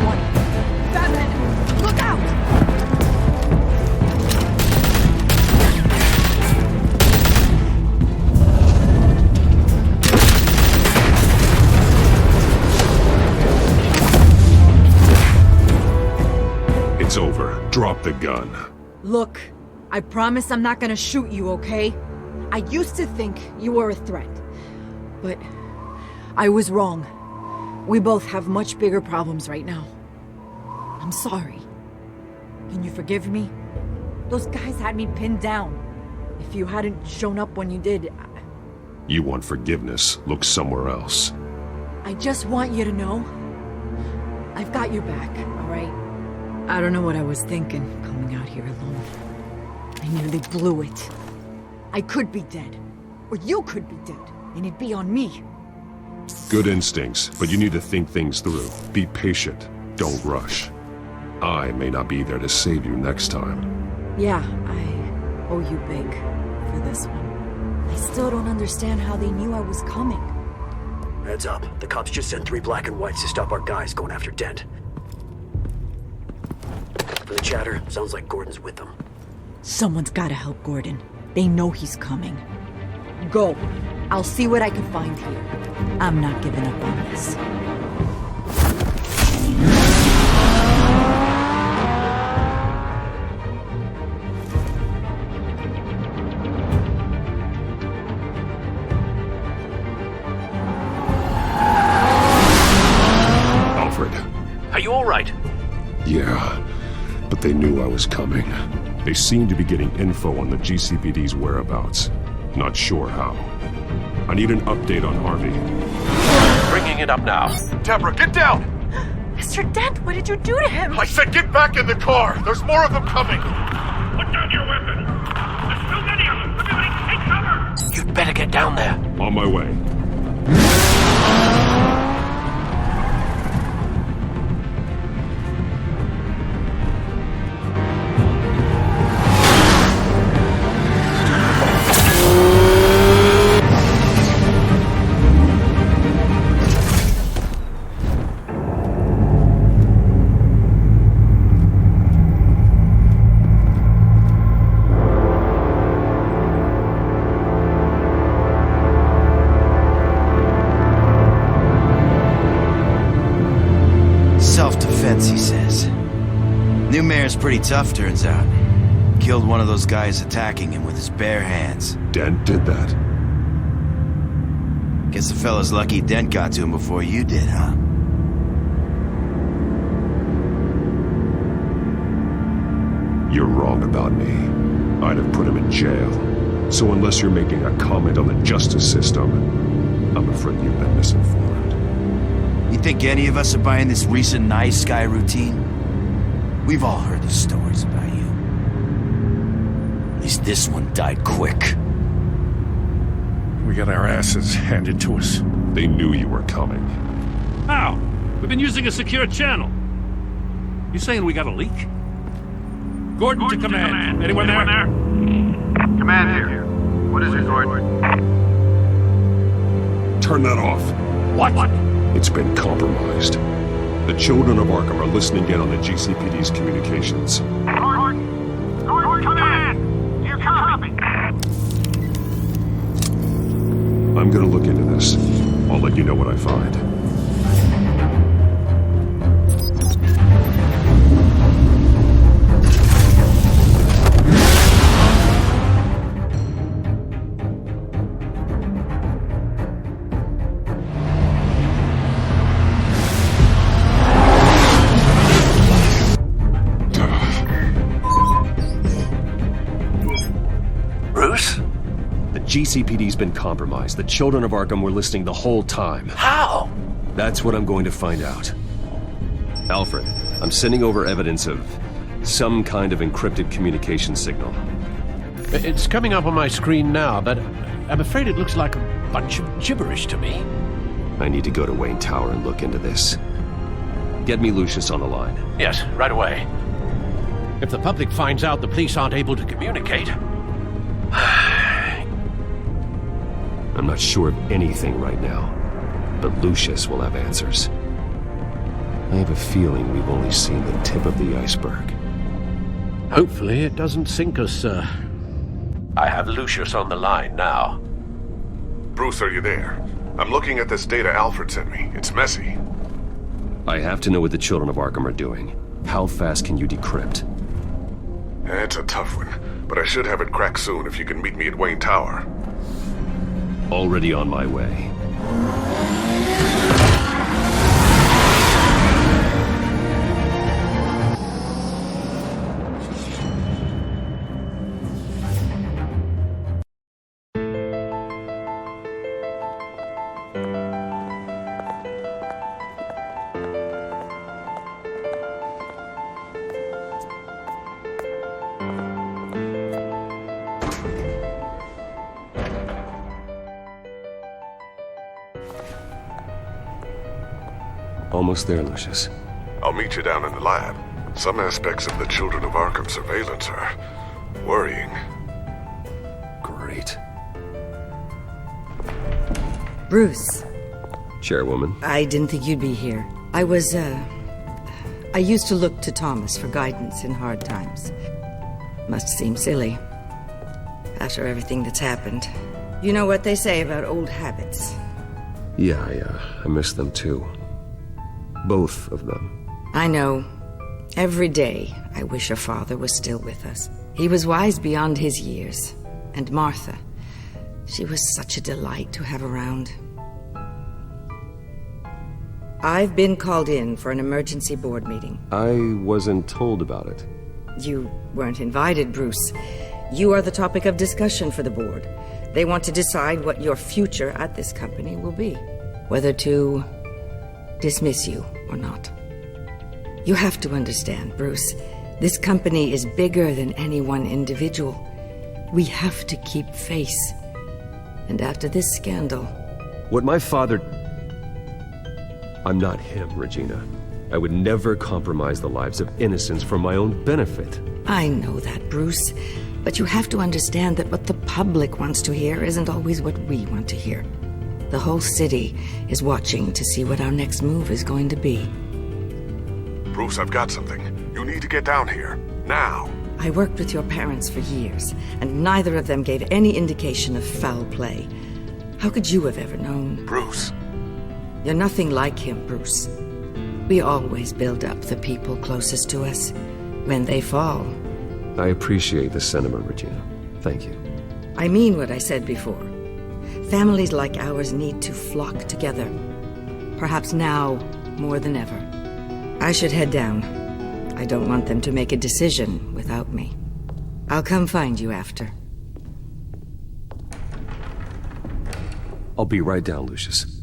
one. Batman, look out! It's over. Drop the gun. Look, I promise I'm not gonna shoot you, okay? I used to think you were a threat, but I was wrong. We both have much bigger problems right now. I'm sorry. Can you forgive me? Those guys had me pinned down. If you hadn't shown up when you did, You want forgiveness? Look somewhere else. I just want you to know, I've got your back, alright? I don't know what I was thinking, coming out here alone. I nearly blew it. I could be dead. Or you could be dead, and it'd be on me. Good instincts, but you need to think things through. Be patient. Don't rush. I may not be there to save you next time. Yeah, I owe you big for this one. I still don't understand how they knew I was coming. Heads up. The cops just sent 3 black and whites to stop our guys going after Dent. From the chatter, sounds like Gordon's with them. Someone's gotta help Gordon. They know he's coming. Go. I'll see what I can find here. I'm not giving up on this. Alfred. Are you alright? Yeah, but they knew I was coming. They seem to be getting info on the GCPD's whereabouts. Not sure how. I need an update on Harvey. Bringing it up now. Deborah, get down! Mr. Dent, what did you do to him? I said get back in the car! There's more of them coming! Put down your weapon! There's too many of them! Everybody take cover! You'd better get down there. On my way. Self-defense, he says. New mayor's pretty tough, turns out. Killed one of those guys attacking him with his bare hands. Dent did that? Guess the fella's lucky Dent got to him before you did, huh? You're wrong about me. I'd have put him in jail. So unless you're making a comment on the justice system, I'm afraid you've been misinformed. You think any of us are buying this recent nice guy routine? We've all heard the stories about you. At least this one died quick. We got our asses handed to us. They knew you were coming. How? We've been using a secure channel. You saying we got a leak? Gordon to command. Anyone there? Command here. What is it, Gordon? Turn that off. What? It's been compromised. The children of Arkham are listening in on the GCPD's communications. Gordon, command! You copy? I'm gonna look into this. I'll let you know what I find. GCPD's been compromised. The children of Arkham were listening the whole time. How? That's what I'm going to find out. Alfred, I'm sending over evidence of some kind of encrypted communication signal. It's coming up on my screen now, but I'm afraid it looks like a bunch of gibberish to me. I need to go to Wayne Tower and look into this. Get me Lucius on the line. Yes, right away. If the public finds out the police aren't able to communicate... I'm not sure of anything right now, but Lucius will have answers. I have a feeling we've only seen the tip of the iceberg. Hopefully it doesn't sink us, sir. I have Lucius on the line now. Bruce, are you there? I'm looking at this data Alfred sent me. It's messy. I have to know what the Children of Arkham are doing. How fast can you decrypt? It's a tough one, but I should have it cracked soon if you can meet me at Wayne Tower. Already on my way. Almost there, Lucius. I'll meet you down in the lab. Some aspects of the Children of Arkham surveillance are worrying. Great. Bruce. Chairwoman. I didn't think you'd be here. I used to look to Thomas for guidance in hard times. Must seem silly. After everything that's happened. You know what they say about old habits. Yeah, I miss them too. Both of them. I know. Every day, I wish your father was still with us. He was wise beyond his years. And Martha, she was such a delight to have around. I've been called in for an emergency board meeting. I wasn't told about it. You weren't invited, Bruce. You are the topic of discussion for the board. They want to decide what your future at this company will be. Whether to dismiss you or not. You have to understand, Bruce. This company is bigger than any one individual. We have to keep face. And after this scandal... What my father... I'm not him, Regina. I would never compromise the lives of innocents for my own benefit. I know that, Bruce. But you have to understand that what the public wants to hear isn't always what we want to hear. The whole city is watching to see what our next move is going to be. Bruce, I've got something. You need to get down here. Now. I worked with your parents for years, and neither of them gave any indication of foul play. How could you have ever known? Bruce. You're nothing like him, Bruce. We always build up the people closest to us. When they fall... I appreciate the sentiment, Regina. Thank you. I mean what I said before. Families like ours need to flock together. Perhaps now, more than ever. I should head down. I don't want them to make a decision without me. I'll come find you after. I'll be right down, Lucius.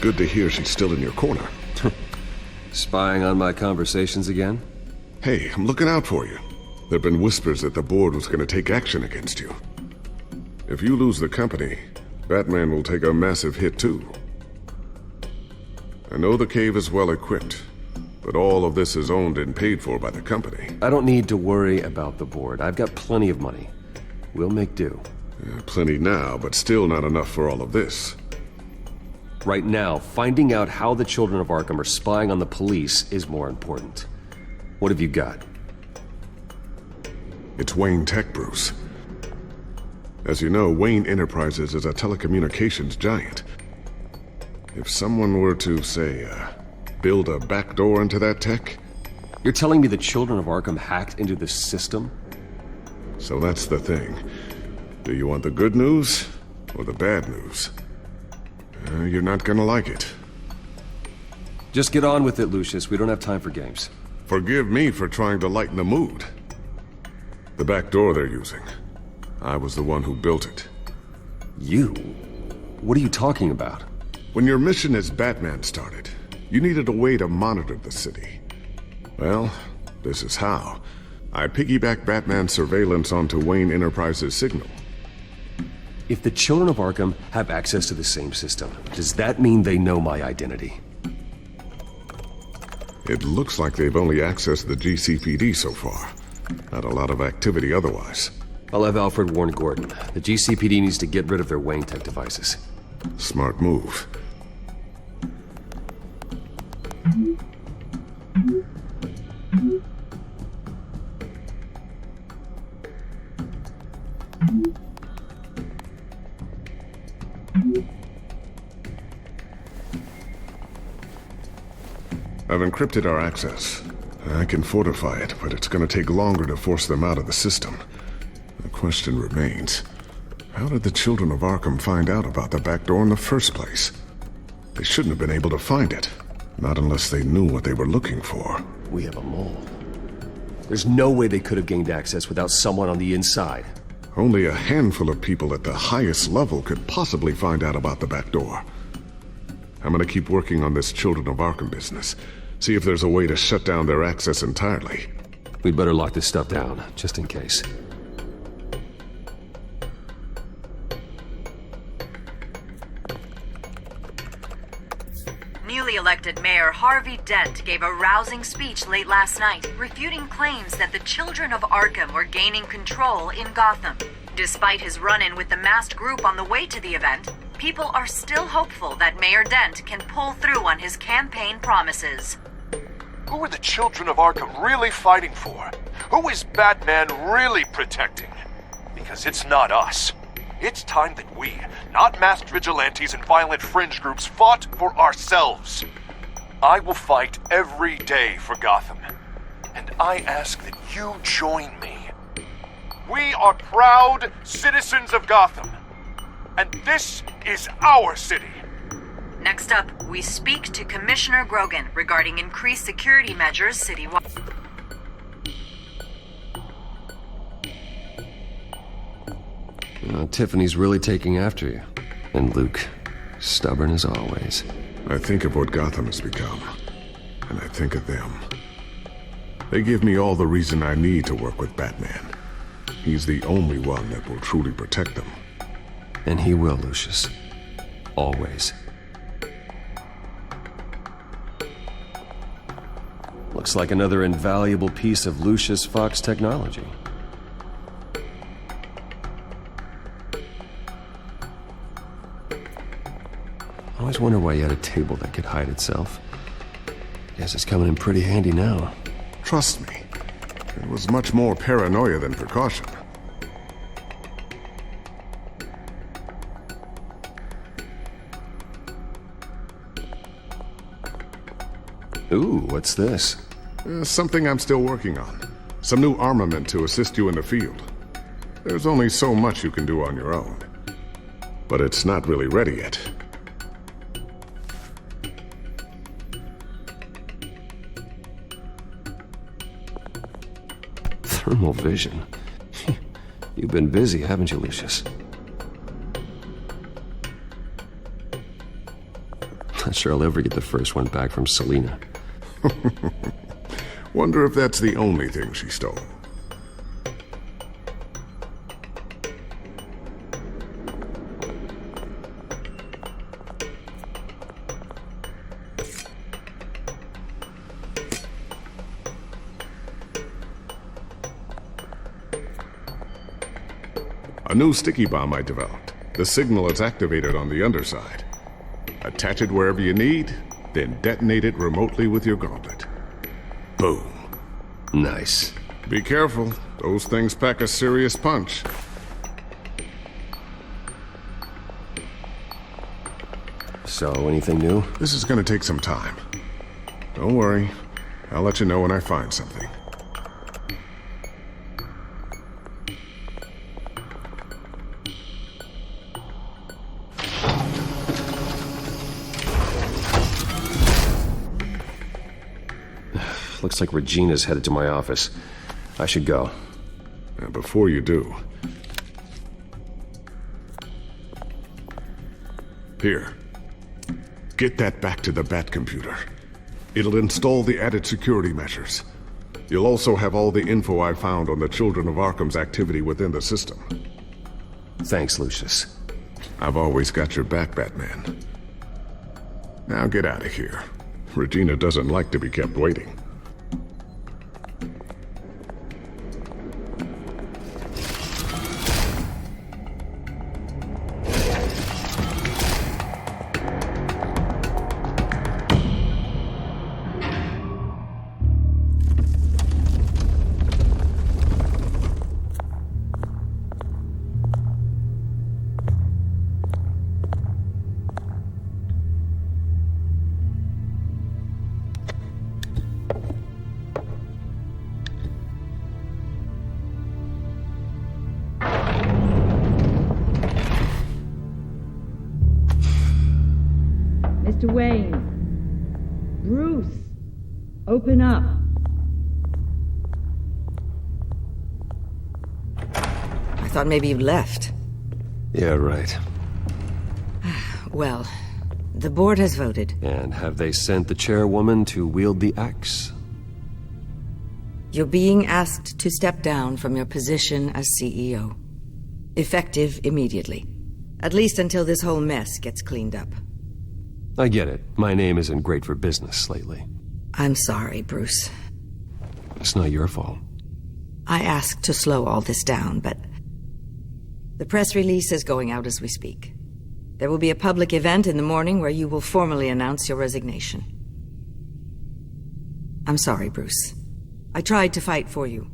Good to hear she's still in your corner. Spying on my conversations again? Hey, I'm looking out for you. There've been whispers that the board was going to take action against you. If you lose the company, Batman will take a massive hit too. I know the cave is well equipped, but all of this is owned and paid for by the company. I don't need to worry about the board. I've got plenty of money. We'll make do. Plenty now, but still not enough for all of this. Right now, finding out how the Children of Arkham are spying on the police is more important. What have you got? It's Wayne Tech, Bruce. As you know, Wayne Enterprises is a telecommunications giant. If someone were to, say, build a backdoor into that tech... You're telling me the children of Arkham hacked into the system? So that's the thing. Do you want the good news or the bad news? You're not gonna like it. Just get on with it, Lucius. We don't have time for games. Forgive me for trying to lighten the mood. The back door they're using. I was the one who built it. You? What are you talking about? When your mission as Batman started, you needed a way to monitor the city. Well, this is how. I piggybacked Batman's surveillance onto Wayne Enterprises' signal. If the children of Arkham have access to the same system, does that mean they know my identity? It looks like they've only accessed the GCPD so far. Not a lot of activity otherwise. I'll have Alfred warn Gordon. The GCPD needs to get rid of their Wayne Tech devices. Smart move. I've encrypted our access. I can fortify it, but it's gonna take longer to force them out of the system. The question remains, how did the children of Arkham find out about the back door in the first place? They shouldn't have been able to find it. Not unless they knew what they were looking for. We have a mole. There's no way they could have gained access without someone on the inside. Only a handful of people at the highest level could possibly find out about the back door. I'm gonna keep working on this Children of Arkham business. See if there's a way to shut down their access entirely. We'd better lock this stuff down, just in case. Newly elected Mayor Harvey Dent gave a rousing speech late last night, refuting claims that the children of Arkham were gaining control in Gotham. Despite his run-in with the masked group on the way to the event, people are still hopeful that Mayor Dent can pull through on his campaign promises. Who are the children of Arkham really fighting for? Who is Batman really protecting? Because it's not us. It's time that we, not masked vigilantes and violent fringe groups, fought for ourselves. I will fight every day for Gotham. And I ask that you join me. We are proud citizens of Gotham. And this is our city. Next up, we speak to Commissioner Grogan regarding increased security measures citywide. Tiffany's really taking after you. And Luke, stubborn as always. I think of what Gotham has become, and I think of them. They give me all the reason I need to work with Batman. He's the only one that will truly protect them. And he will, Lucius. Always. Looks like another invaluable piece of Lucius Fox technology. I always wonder why you had a table that could hide itself. Guess it's coming in pretty handy now. Trust me, it was much more paranoia than precaution. Ooh, what's this? Something I'm still working on. Some new armament to assist you in the field. There's only so much you can do on your own. But it's not really ready yet. Thermal vision. You've been busy, haven't you, Lucius? Not sure I'll ever get the first one back from Selina. Wonder if that's the only thing she stole. A new sticky bomb I developed. The signal is activated on the underside. Attach it wherever you need, then detonate it remotely with your gauntlet. Boom. Nice. Be careful. Those things pack a serious punch. So, anything new? This is gonna take some time. Don't worry. I'll let you know when I find something. Looks like Regina's headed to my office. I should go. And before you do... Here. Get that back to the Bat computer. It'll install the added security measures. You'll also have all the info I found on the Children of Arkham's activity within the system. Thanks, Lucius. I've always got your back, Batman. Now get out of here. Regina doesn't like to be kept waiting. Mr. Wayne. Bruce. Open up. I thought maybe you left. Yeah, right. Well, the board has voted. And have they sent the chairwoman to wield the axe? You're being asked to step down from your position as CEO. Effective immediately. At least until this whole mess gets cleaned up. I get it. My name isn't great for business lately. I'm sorry, Bruce. It's not your fault. I asked to slow all this down, but... the press release is going out as we speak. There will be a public event in the morning where you will formally announce your resignation. I'm sorry, Bruce. I tried to fight for you.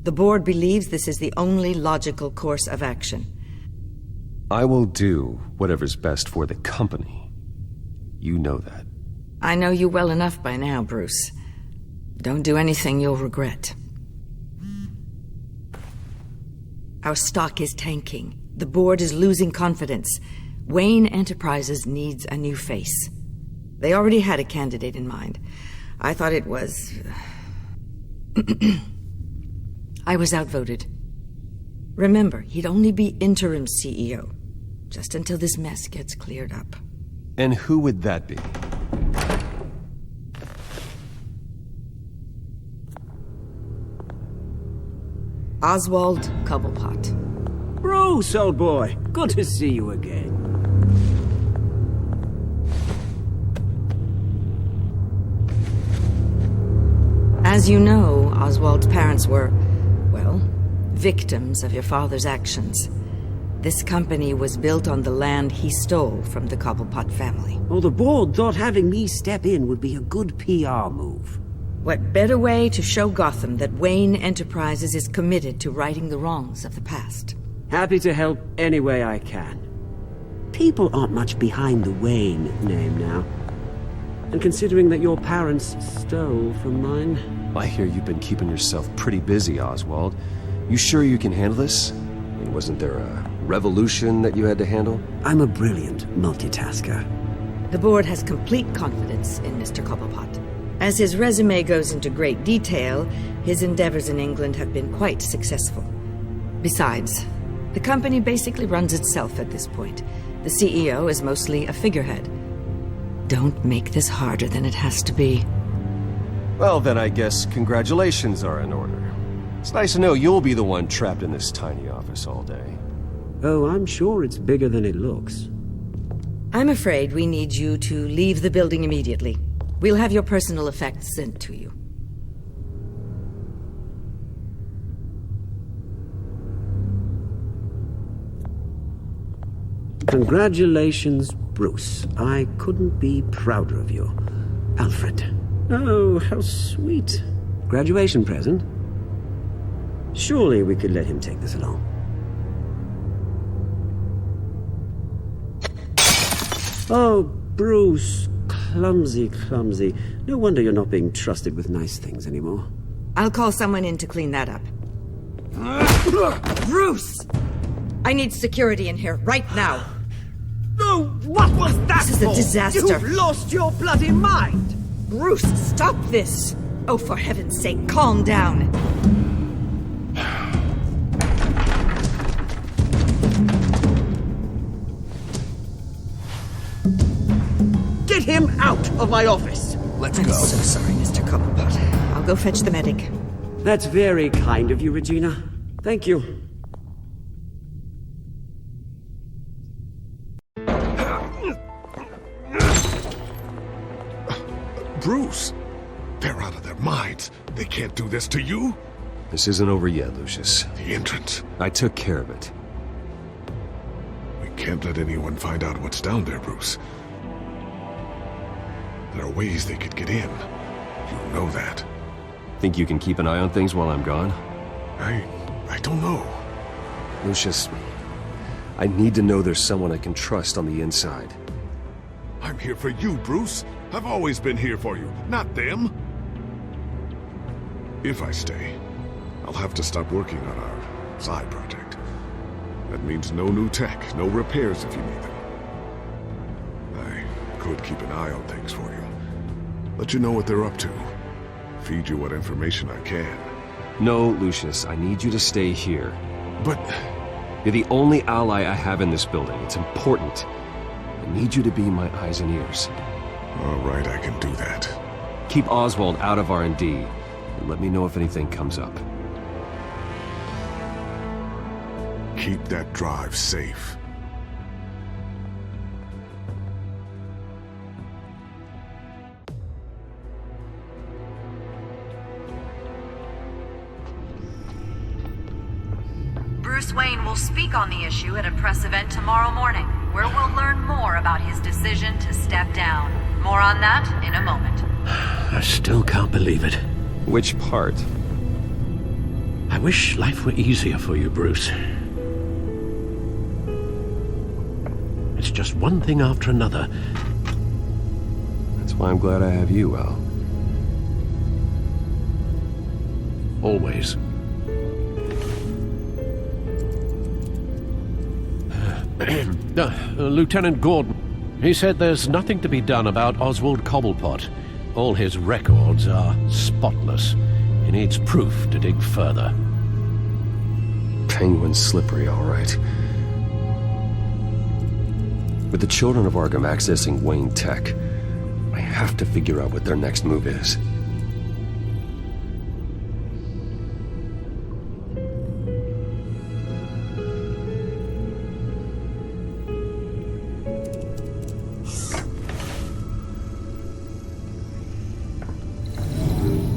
The board believes this is the only logical course of action. I will do whatever's best for the company. You know that. I know you well enough by now, Bruce. Don't do anything you'll regret. Our stock is tanking. The board is losing confidence. Wayne Enterprises needs a new face. They already had a candidate in mind. I thought it was... I was outvoted. Remember, he'd only be interim CEO. Just until this mess gets cleared up. And who would that be? Oswald Cobblepot. Bruce, old boy. Good to see you again. As you know, Oswald's parents were, well, victims of your father's actions. This company was built on the land he stole from the Cobblepot family. Well, the board thought having me step in would be a good PR move. What better way to show Gotham that Wayne Enterprises is committed to righting the wrongs of the past? Happy to help any way I can. People aren't much behind the Wayne name now. And considering that your parents stole from mine... I hear you've been keeping yourself pretty busy, Oswald. You sure you can handle this? I mean, wasn't there a revolution that you had to handle? I'm a brilliant multitasker. The board has complete confidence in Mr. Cobblepot. As his resume goes into great detail, his endeavors in England have been quite successful. Besides, the company basically runs itself at this point. The CEO is mostly a figurehead. Don't make this harder than it has to be. Well, then I guess congratulations are in order. It's nice to know you'll be the one trapped in this tiny office all day. Oh, I'm sure it's bigger than it looks. I'm afraid we need you to leave the building immediately. We'll have your personal effects sent to you. Congratulations, Bruce. I couldn't be prouder of you. Alfred. Oh, how sweet. Graduation present? Surely we could let him take this along. Oh, Bruce. Clumsy, clumsy. No wonder you're not being trusted with nice things anymore. I'll call someone in to clean that up. Bruce! I need security in here, right now. Oh, what was that This is a disaster. You've lost your bloody mind! Bruce, stop this! Oh, for heaven's sake, calm down. Get him out of my office! Let's I'm go. so sorry, Mr. Cobblepot. I'll go fetch the medic. That's very kind of you, Regina. Thank you. Bruce! They're out of their minds. They can't do this to you. This isn't over yet, Lucius. The entrance. I took care of it. We can't let anyone find out what's down there, Bruce. There are ways they could get in. You know that. Think you can keep an eye on things while I'm gone? I don't know. Lucius, I need to know there's someone I can trust on the inside. I'm here for you, Bruce. I've always been here for you, not them. If I stay, I'll have to stop working on our side project. That means no new tech, no repairs if you need them. I could keep an eye on things for you. Let you know what they're up to. Feed you what information I can. No, Lucius, I need you to stay here. But you're the only ally I have in this building. It's important. I need you to be my eyes and ears. All right, I can do that. Keep Oswald out of R&D, and let me know if anything comes up. Keep that drive safe. Bruce Wayne will speak on the issue at a press event tomorrow morning, where we'll learn more about his decision to step down. More on that in a moment. I still can't believe it. Which part? I wish life were easier for you, Bruce. It's just one thing after another. That's why I'm glad I have you, Al. Always. Lieutenant Gordon, he said there's nothing to be done about Oswald Cobblepot. All his records are spotless. He needs proof to dig further. Penguin's slippery, all right. With the children of Arkham accessing Wayne Tech, I have to figure out what their next move is.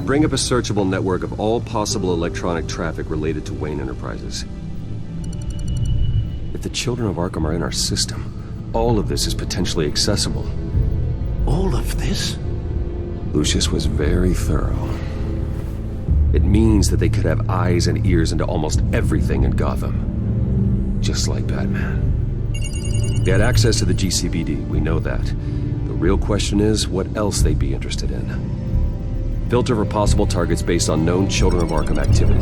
Bring up a searchable network of all possible electronic traffic related to Wayne Enterprises. If the children of Arkham are in our system, all of this is potentially accessible. All of this? Lucius was very thorough. It means that they could have eyes and ears into almost everything in Gotham. Just like Batman. They had access to the GCPD, we know that. The real question is what else they'd be interested in. Filter for possible targets based on known Children of Arkham activity.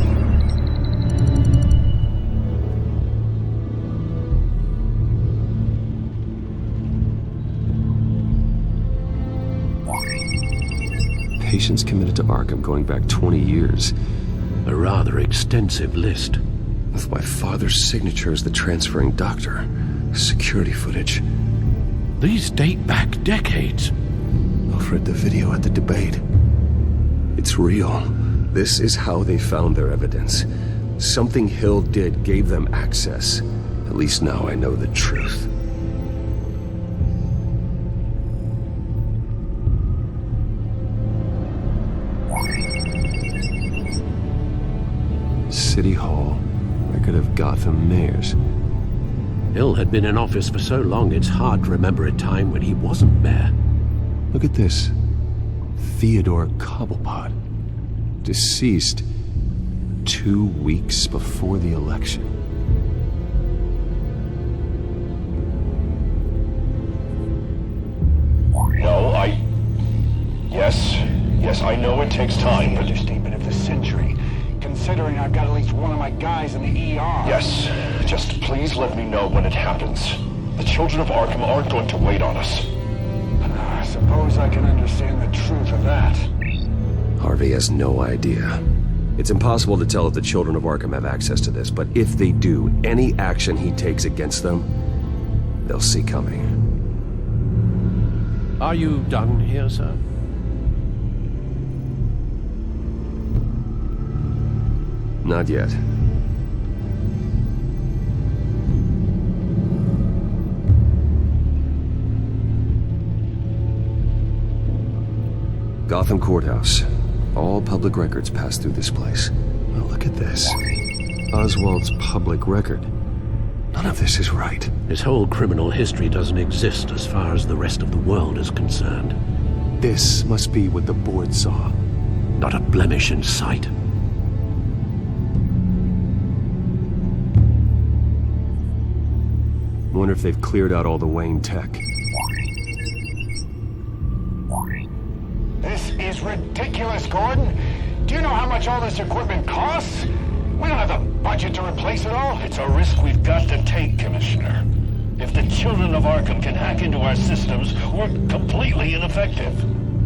Patients committed to Arkham going back 20 years. A rather extensive list. With my father's signature as the transferring doctor. Security footage. These date back decades. I've read the video at the debate. It's real. This is how they found their evidence. Something Hill did gave them access. At least now I know the truth. City Hall. Record of Gotham mayors. Hill had been in office for so long it's hard to remember a time when he wasn't mayor. Look at this. Theodore Cobblepot, deceased 2 weeks before the election. Yes, I know it takes time, but... Understatement of the century, considering I've got at least one of my guys in the ER. Yes, just please let me know when it happens. The children of Arkham aren't going to wait on us. I suppose I can understand the truth of that. Harvey has no idea. It's impossible to tell if the children of Arkham have access to this, but if they do, any action he takes against them, they'll see coming. Are you done here, sir? Not yet. Gotham Courthouse. All public records pass through this place. Well, look at this. Oswald's public record. None of this is right. His whole criminal history doesn't exist as far as the rest of the world is concerned. This must be what the board saw. Not a blemish in sight. Wonder if they've cleared out all the Wayne tech. This is ridiculous, Gordon. Do you know how much all this equipment costs? We don't have the budget to replace it all. It's a risk we've got to take, Commissioner. If the children of Arkham can hack into our systems, we're completely ineffective.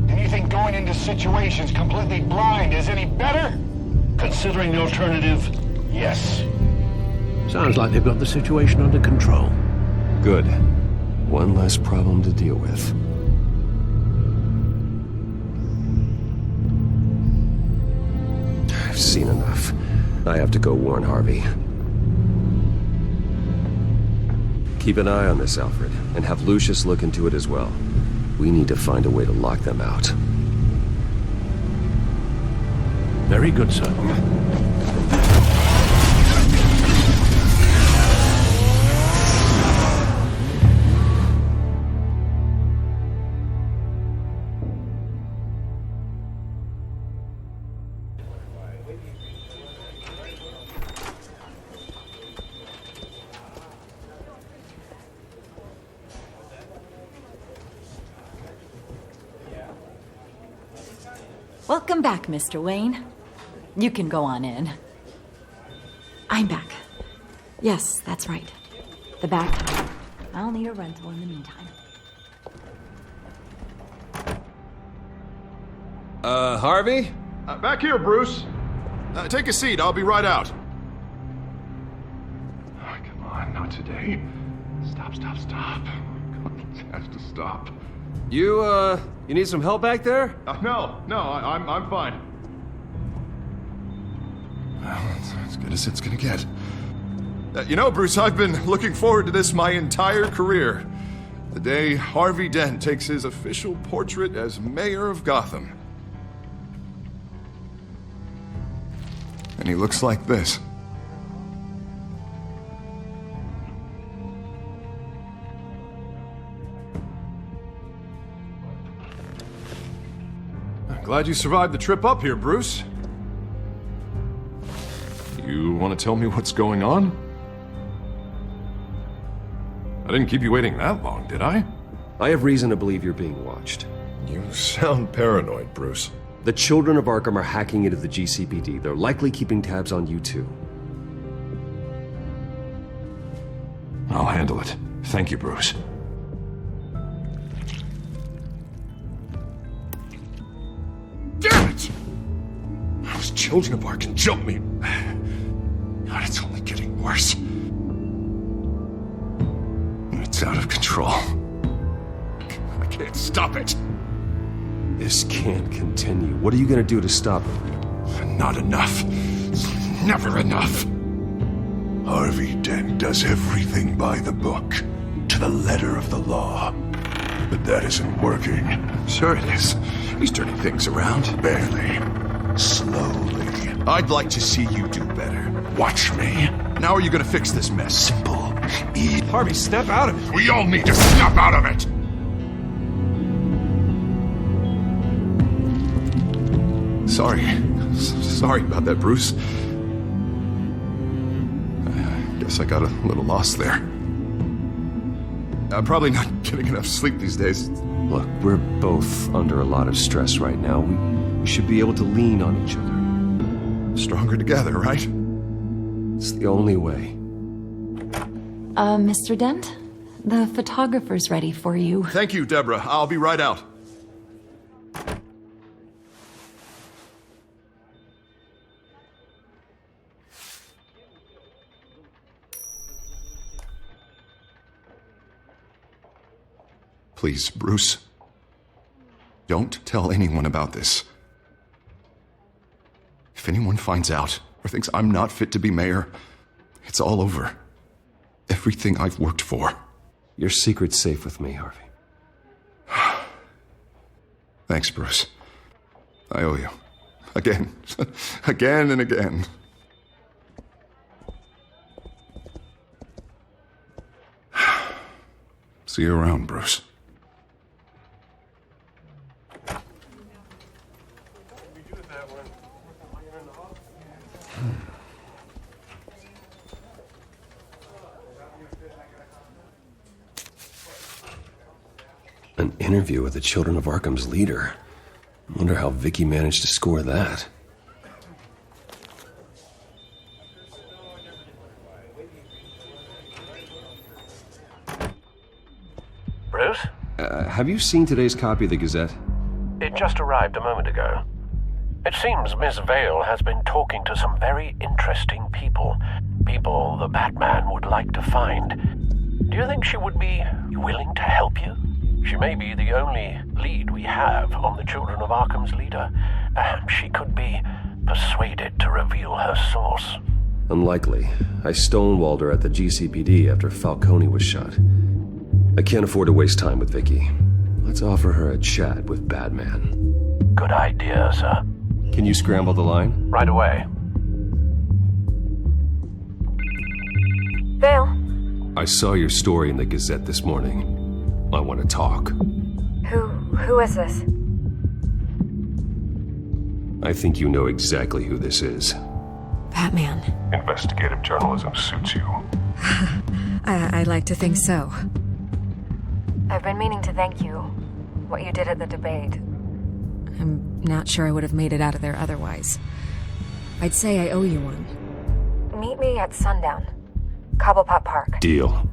And you think going into situations completely blind is any better? Considering the alternative, yes. Sounds like they've got the situation under control. Good. One less problem to deal with. I've seen enough. I have to go warn Harvey. Keep an eye on this, Alfred, and have Lucius look into it as well. We need to find a way to lock them out. Very good, sir. Welcome back, Mr. Wayne. You can go on in. I'm back. Yes, that's right. The back. I'll need a rental in the meantime. Harvey? Back here, Bruce. Take a seat. I'll be right out. Oh, come on, not today. Stop. It has to stop. You need some help back there? No, I'm fine. Well, it's as good as it's gonna get. You know, Bruce, I've been looking forward to this my entire career. The day Harvey Dent takes his official portrait as mayor of Gotham. And he looks like this. Glad you survived the trip up here, Bruce. You want to tell me what's going on? I didn't keep you waiting that long, did I? I have reason to believe you're being watched. You sound paranoid, Bruce. The children of Arkham are hacking into the GCPD. They're likely keeping tabs on you too. I'll handle it. Thank you, Bruce. Damn it! Those children of Arkham jumped me. God, it's only getting worse. It's out of control. I can't stop it. This can't continue. What are you gonna do to stop it? Not enough. Never enough. Harvey Dent does everything by the book, to the letter of the law. But that isn't working. Sure it is. He's turning things around. Barely. Slowly. I'd like to see you do better. Watch me. Now are you gonna fix this mess? Simple. Harvey, step out of it. We all need to snap out of it! Sorry about that, Bruce. I guess I got a little lost there. I'm probably not getting enough sleep these days. Look, we're both under a lot of stress right now. We should be able to lean on each other. Stronger together, right? It's the only way. Mr. Dent? The photographer's ready for you. Thank you, Deborah. I'll be right out. Please, Bruce. Don't tell anyone about this. If anyone finds out or thinks I'm not fit to be mayor, it's all over. Everything I've worked for. Your secret's safe with me, Harvey. Thanks, Bruce. I owe you. Again. Again and again. See you around, Bruce. An interview with the Children of Arkham's leader. Wonder how Vicky managed to score that. Bruce? Have you seen today's copy of the Gazette? It just arrived a moment ago. It seems Miss Vale has been talking to some very interesting people. People the Batman would like to find. Do you think she would be willing to help you? She may be the only lead we have on the Children of Arkham's leader. Perhaps she could be persuaded to reveal her source. Unlikely. I stonewalled her at the GCPD after Falcone was shot. I can't afford to waste time with Vicky. Let's offer her a chat with Batman. Good idea, sir. Can you scramble the line? Right away. Vale. I saw your story in the Gazette this morning. I want to talk. Who is this? I think you know exactly who this is. Batman. Investigative journalism suits you. I'd like to think so. I've been meaning to thank you. What you did at the debate. I'm not sure I would have made it out of there otherwise. I'd say I owe you one. Meet me at sundown. Cobblepot Park. Deal.